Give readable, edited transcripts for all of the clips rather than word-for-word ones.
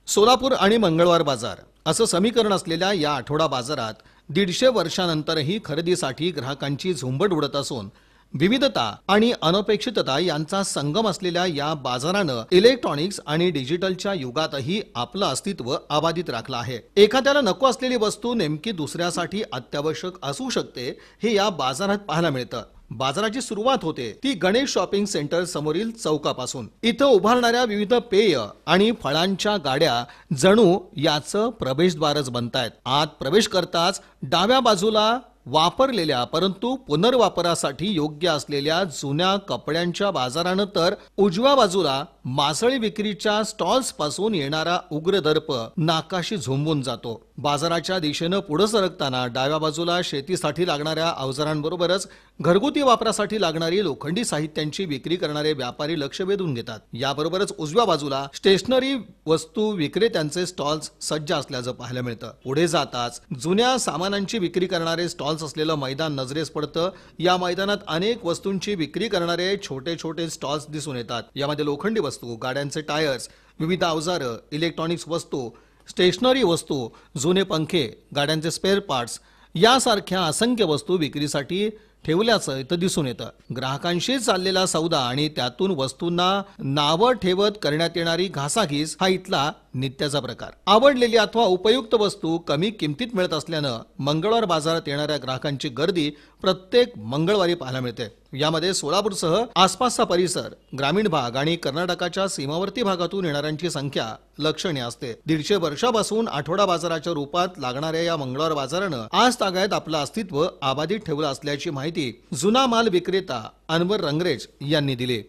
सोलापूर आणि मंगळवार बाजार असं समीकरण असलेल्या या आठवडा बाजारात 150 वर्षांनंतरही खरेदीसाठी ग्राहकांची झुंबड उडत असून विविधता आणि अनपेक्षितता यांचा संगम असलेल्या या बाजारानं इलेक्ट्रॉनिक्स आणि डिजिटलच्या युगातही आपलं अस्तित्व अबाधित राखलं आहे। एखाद्याला नको असलेली वस्तू नेमकी दुसऱ्यासाठी अत्यावश्यक असू शकते हे या बाजारात पाहायला मिळतं। बाजाराची सुरुवात होते ती गणेश शॉपिंग सेंटर समोरील चौकापासून। इथं उभारणाऱ्या विविध पेय आणि फळांच्या गाड्या जणू याचं प्रवेशद्वारच बनतायत। आत प्रवेश करताच डाव्या बाजूला वापरलेल्या परंतु पुनर्वापरासाठी योग्य असलेल्या जुन्या कपड्यांच्या बाजारानं तर उजव्या बाजूला मासळी विक्रीच्या स्टॉल्स पासून येणारा उग्र दर्प नाकाशी झोंबून जातो। बाजाराच्या दिशेनं पुढे सरकताना डाव्या बाजूला शेतीसाठी लागणाऱ्या अवजारांबरोबरच घरगुती वापरासाठी लागणारी लोखंडी साहित्यांची विक्री करणारे व्यापारी लक्ष वेधून घेतात। याबरोबरच उजव्या बाजूला स्टेशनरी वस्तू विक्रेत्यांचे स्टॉल्स सज्ज असल्याचं पाहायला मिळतं। पुढे जाताच जुन्या सामानांची विक्री करणारे स्टॉल्स असलेलं मैदान नजरेस पडतं। या मैदानात अनेक वस्तूंची विक्री करणारे छोटे छोटे स्टॉल्स दिसून येतात। यामध्ये लोखंडी वस्तू, गाड्यांचे टायर्स, विविध अवजारं, इलेक्ट्रॉनिक्स वस्तू, स्टेशनरी वस्तू, जुने पंखे, गाड्यांचे स्पेअर पार्ट्स यासारख्या असंख्य वस्तू विक्रीसाठी ठेवल्याचं इथं दिसून येतं। ग्राहकांशी चाललेला सौदा आणि त्यातून वस्तूंना नावं ठेवत करण्यात येणारी घासाघीस हा इथला नित्याचा प्रकार। आवडलेली अथवा उपयुक्त वस्तू कमी किमतीत मिळत असल्यानं मंगळवार बाजारात येणाऱ्या ग्राहकांची गर्दी प्रत्येक मंगळवारी पाहायला मिळते। यामध्ये सोलापूरसह आसपासचा परिसर, ग्रामीण भाग आणि कर्नाटकाच्या सीमावर्ती भागातून येणाऱ्यांची संख्या लक्षणीय असते। 150 वर्षापासून आठवडा बाजाराच्या रूपात लागणाऱ्या या मंगळवार बाजारानं आज तागायत आपलं अस्तित्व अबाधित ठेवलं असल्याची माहिती जुना माल विक्रेता अनवर रंगरेज यांनी दिली।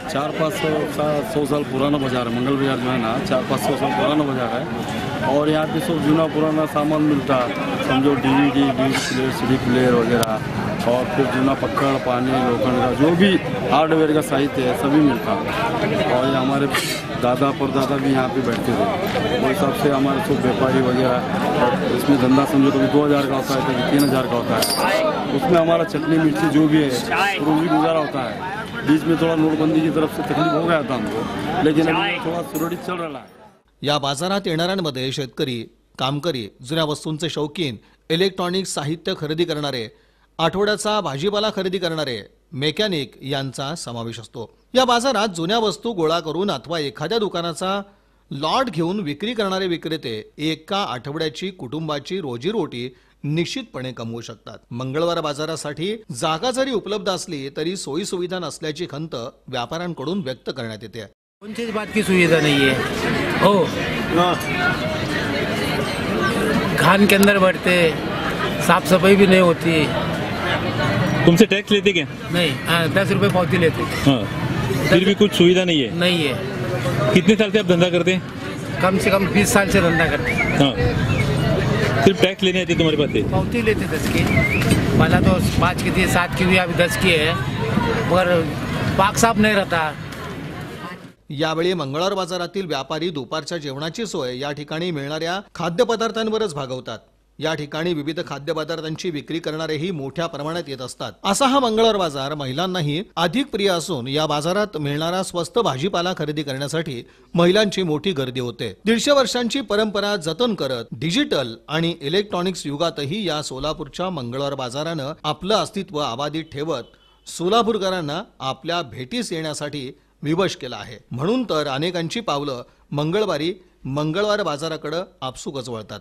400-500 साल पुराना बाजार है। मंगल बाजार में है ना 400-500 साल पुराना बाजार है और यहाँ पे सब जूना पुराना सामान मिलता, समझो DVD, disc player, CD player वगैरह, और फिर जूना पक्कड़, पानी, लोखंड का जो भी हार्डवेयर का साहित्य है सभी मिलता। और ये हमारे दादा परदादा भी यहाँ पे बैठते थे। वो हिसाब से हमारे सब व्यापारी वगैरह, और इसमें धंधा समझो कभी 2000 का होता है, कभी 3000 का होता है। उसमें हमारा चटनी मिर्ची जो भी है रोजी गुजारा होता है। बीच में थोड़ा नोटबंदी की तरफ से तकलीफ हो गया था हमको, लेकिन अभी थोड़ा सुरळीत चल रहा है। या बाजारात येणाऱ्यांमध्ये शेतकरी, कामकरी, जुन्या वस्तूंचे शौकीन, इलेक्ट्रॉनिक्स साहित्य खरेदी करणारे, आठवड्याचा भाजीपाला खरेदी करणारे, मेकॅनिक यांचा समावेश असतो। या बाजारात जुन्या वस्तू गोळा करून अथवा एखाद्या दुकानाचा लॉट घेऊन विक्री करणारे विक्रेते एका आठवड्याची कुटुंबाची रोजीरोटी निश्चितपणे कमवू शकतात। मंगळवार बाजारासाठी जागा जरी उपलब्ध असली तरी सोयी सुविधा नसल्याची खंत व्यापाऱ्यांकडून व्यक्त करण्यात येते। कोणतीच बात की सुविधा नहीं है। हो, खान के अंदर बैठते, साफ सफाई भी नहीं होती। तुमसे टैक्स लेते क्या? नहीं, 10 रुपए पावती लेते। हाँ, फिर भी कुछ सुविधा नहीं है? नहीं है। कितने साल से आप धंधा करते हैं? कम से कम 20 साल से धंधा करते। हाँ, सिर्फ टैक्स लेने आते तुम्हारे पास? पावती लेते 10 की। पहला तो 5 की थी, 7 की हुई, अभी 10 की है, मगर पाक साफ नहीं रहता। यावेळी मंगळवार बाजारातील व्यापारी दुपारच्या जेवणाची सोय या ठिकाणी मिळणाऱ्या खाद्यपदार्थांवरच भागवतात। या ठिकाणी विविध खाद्यपदार्थांची विक्री करणारेही मोठ्या प्रमाणात येत असतात। असा हा मंगळवार बाजार महिलांनाही अधिक प्रिय असून या बाजारात मिळणारा स्वस्त भाजीपाला खरेदी करण्यासाठी महिलांची मोठी गर्दी होते। 150 वर्षांची परंपरा जतन करत डिजिटल आणि इलेक्ट्रॉनिक्स युगातही या सोलापूरच्या मंगळवार बाजारानं आपलं अस्तित्व अबाधित ठेवत सोलापूरकरांना आपल्या भेटीस येण्यासाठी विवश केला आहे। म्हणून तर अनेकांची पावलं मंगळवार बाजाराकडे आपसुकच वळतात।